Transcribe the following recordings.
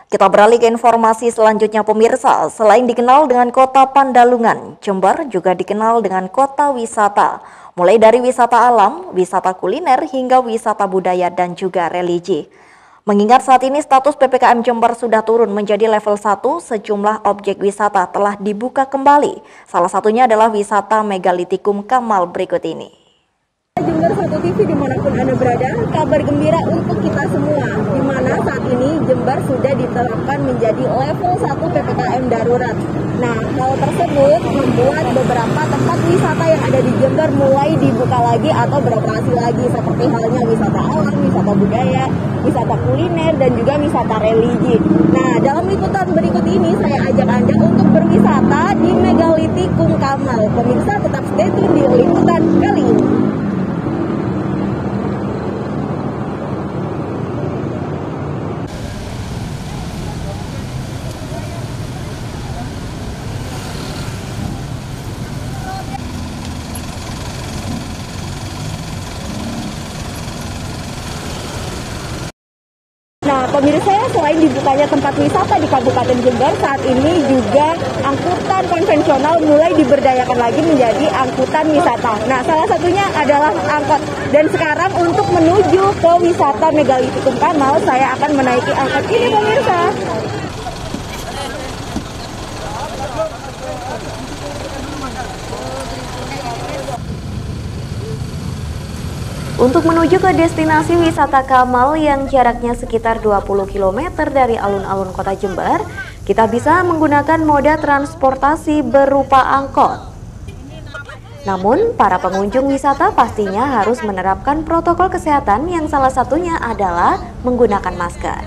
Kita beralih ke informasi selanjutnya pemirsa. Selain dikenal dengan kota Pandalungan, Jember juga dikenal dengan kota wisata. Mulai dari wisata alam, wisata kuliner, hingga wisata budaya dan juga religi. Mengingat saat ini status PPKM Jember sudah turun menjadi level 1, sejumlah objek wisata telah dibuka kembali. Salah satunya adalah wisata Megalitikum Kamal berikut ini. Jember 1 TV dimanapun Anda berada, kabar gembira untuk kita semua, di mana saat ini Jember sudah diterapkan menjadi level 1 PPKM darurat. Nah, hal tersebut membuat beberapa tempat wisata yang ada di Jember mulai dibuka lagi atau beroperasi lagi, seperti halnya wisata alam, wisata budaya, wisata kuliner, dan juga wisata religi. Nah, dalam liputan berikut ini saya ajak Anda untuk berwisata di Megalitikum Kamal. Pemirsa tetap stay tune di liputan kali ini. Nah, pemirsa, selain dibukanya tempat wisata di Kabupaten Jember, saat ini juga angkutan konvensional mulai diberdayakan lagi menjadi angkutan wisata. Nah, salah satunya adalah angkot. Dan sekarang untuk menuju ke wisata Megalitikum Kamal, saya akan menaiki angkot ini, pemirsa. Untuk menuju ke destinasi wisata Kamal yang jaraknya sekitar 20 km dari alun-alun kota Jember, kita bisa menggunakan moda transportasi berupa angkot. Namun, para pengunjung wisata pastinya harus menerapkan protokol kesehatan yang salah satunya adalah menggunakan masker.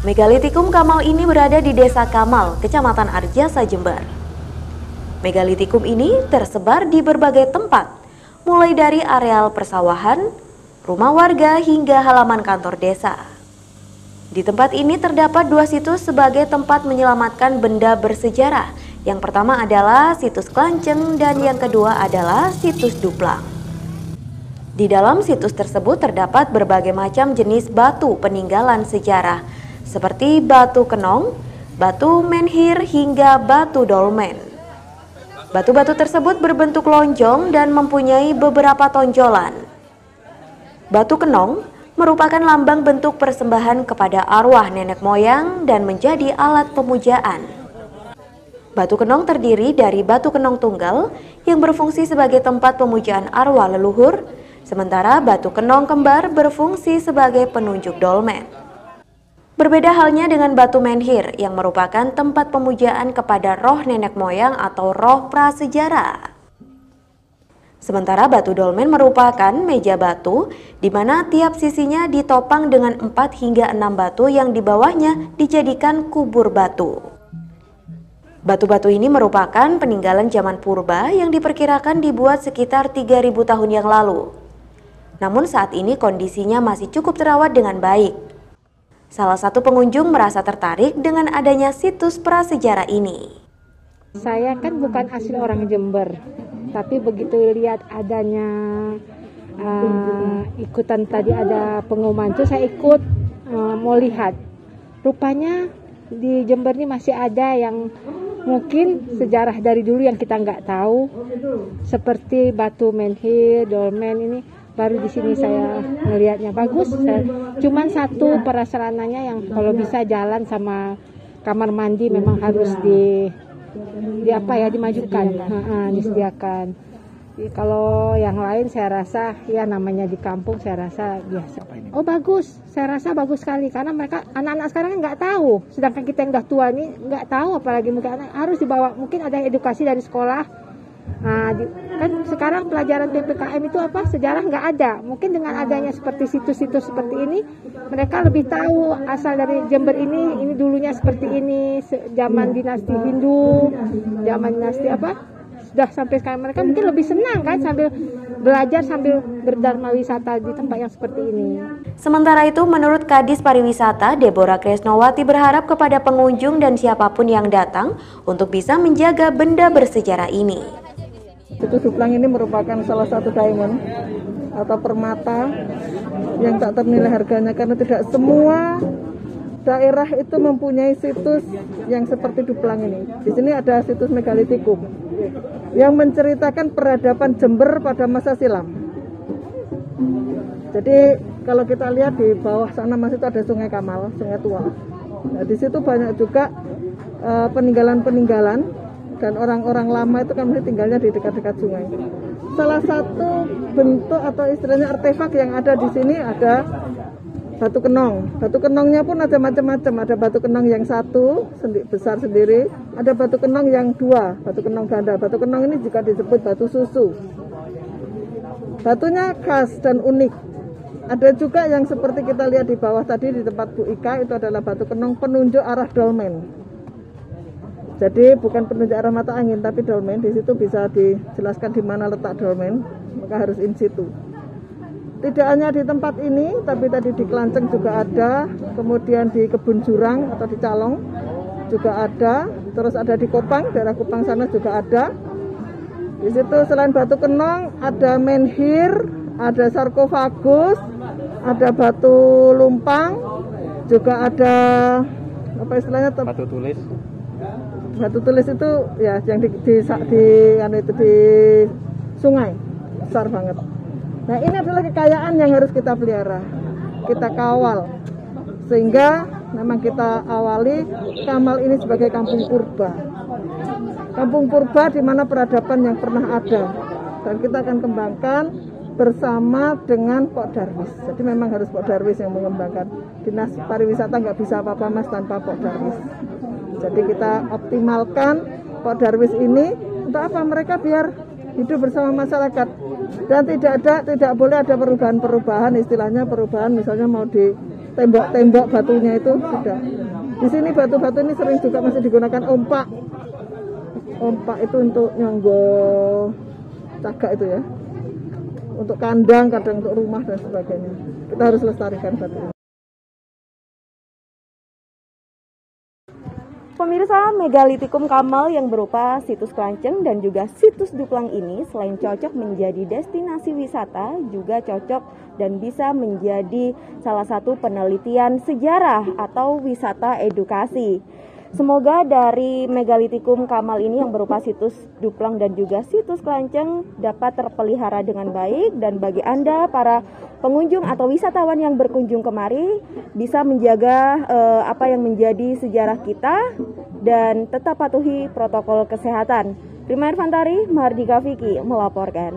Megalitikum Kamal ini berada di Desa Kamal, Kecamatan Arjasa, Jember. Megalitikum ini tersebar di berbagai tempat, mulai dari areal persawahan, rumah warga, hingga halaman kantor desa. Di tempat ini terdapat dua situs sebagai tempat menyelamatkan benda bersejarah. Yang pertama adalah situs Klanceng dan yang kedua adalah situs Duplang. Di dalam situs tersebut terdapat berbagai macam jenis batu peninggalan sejarah, seperti batu kenong, batu menhir, hingga batu dolmen. Batu-batu tersebut berbentuk lonjong dan mempunyai beberapa tonjolan. Batu kenong merupakan lambang bentuk persembahan kepada arwah nenek moyang dan menjadi alat pemujaan. Batu kenong terdiri dari batu kenong tunggal yang berfungsi sebagai tempat pemujaan arwah leluhur, sementara batu kenong kembar berfungsi sebagai penunjuk dolmen. Berbeda halnya dengan batu menhir yang merupakan tempat pemujaan kepada roh nenek moyang atau roh prasejarah. Sementara batu dolmen merupakan meja batu di mana tiap sisinya ditopang dengan 4 hingga 6 batu yang di bawahnya dijadikan kubur batu. Batu-batu ini merupakan peninggalan zaman purba yang diperkirakan dibuat sekitar 3000 tahun yang lalu. Namun saat ini kondisinya masih cukup terawat dengan baik. Salah satu pengunjung merasa tertarik dengan adanya situs prasejarah ini. Saya kan bukan asli orang Jember, tapi begitu lihat adanya ikutan tadi ada pengumuman itu saya ikut mau lihat. Rupanya di Jember ini masih ada yang mungkin sejarah dari dulu yang kita nggak tahu, seperti batu menhir, dolmen ini. Baru di sini saya melihatnya bagus. Cuman satu prasarananya yang kalau bisa jalan sama kamar mandi memang harus dimajukan, disediakan. Kalau yang lain saya rasa ya namanya di kampung saya rasa biasa. Oh bagus, saya rasa bagus sekali karena mereka anak-anak sekarang nggak tahu. Sedangkan kita yang udah tua ini nggak tahu, apalagi mungkin harus dibawa. Mungkin ada edukasi dari sekolah. Nah, kan sekarang pelajaran PPKM itu sejarah nggak ada. Mungkin dengan adanya seperti situs-situs seperti ini, mereka lebih tahu asal dari Jember ini dulunya seperti ini, zaman dinasti Hindu, zaman dinasti sudah sampai sekarang. Mereka mungkin lebih senang kan sambil belajar sambil berdharma wisata di tempat yang seperti ini. Sementara itu, menurut Kadis Pariwisata, Deborah Kresnowati berharap kepada pengunjung dan siapapun yang datang untuk bisa menjaga benda bersejarah ini. Situs Duplang ini merupakan salah satu diamond atau permata yang tak ternilai harganya karena tidak semua daerah itu mempunyai situs yang seperti Duplang ini. Di sini ada situs Megalitikum yang menceritakan peradaban Jember pada masa silam. Jadi kalau kita lihat di bawah sana masih itu ada Sungai Kamal, Sungai Tua. Nah, di situ banyak juga peninggalan-peninggalan dan orang-orang lama itu kan masih tinggalnya di dekat-dekat sungai. Salah satu bentuk atau istilahnya artefak yang ada di sini ada batu kenong. Batu kenongnya pun ada macam-macam. Ada batu kenong yang satu besar sendiri, ada batu kenong yang dua, batu kenong ganda. Batu kenong ini juga disebut batu susu. Batunya khas dan unik. Ada juga yang seperti kita lihat di bawah tadi di tempat Bu Ika, itu adalah batu kenong penunjuk arah dolmen. Jadi bukan penunjuk arah mata angin, tapi dolmen. Di situ bisa dijelaskan di mana letak dolmen, maka harus in situ. Tidak hanya di tempat ini, tapi tadi di Klanceng juga ada, kemudian di Kebun Jurang atau di Calong juga ada, terus ada di Kupang, daerah Kupang sana juga ada. Di situ selain batu kenong, ada menhir, ada sarkofagus, ada batu lumpang, juga ada apa istilahnya? Batu tulis. Batu tulis itu ya yang di sungai besar banget. Nah, ini adalah kekayaan yang harus kita pelihara, kita kawal, sehingga memang kita awali Kamal ini sebagai kampung purba. Kampung purba di mana peradaban yang pernah ada, dan kita akan kembangkan bersama dengan Pok Darwis. Jadi memang harus Pok Darwis yang mengembangkan. Dinas pariwisata nggak bisa apa-apa mas tanpa Pok Darwis. Jadi kita optimalkan Pok Darwis ini untuk apa? Mereka biar hidup bersama masyarakat. Dan tidak boleh ada perubahan-perubahan, istilahnya perubahan misalnya mau ditembak-tembak batunya itu tidak. Di sini batu-batu ini sering juga masih digunakan ompak. Ompak itu untuk nyonggo cagak itu ya. Untuk kandang, kadang untuk rumah dan sebagainya. Kita harus lestarikan batu ini. Pemirsa, Megalitikum Kamal yang berupa situs Klanceng dan juga situs Duplang ini selain cocok menjadi destinasi wisata, juga cocok dan bisa menjadi salah satu penelitian sejarah atau wisata edukasi. Semoga dari Megalitikum Kamal ini yang berupa situs Duplang dan juga situs Klanceng dapat terpelihara dengan baik, dan bagi Anda para pengunjung atau wisatawan yang berkunjung kemari bisa menjaga apa yang menjadi sejarah kita dan tetap patuhi protokol kesehatan. Prima Irfantari, Mahardika Vicky melaporkan.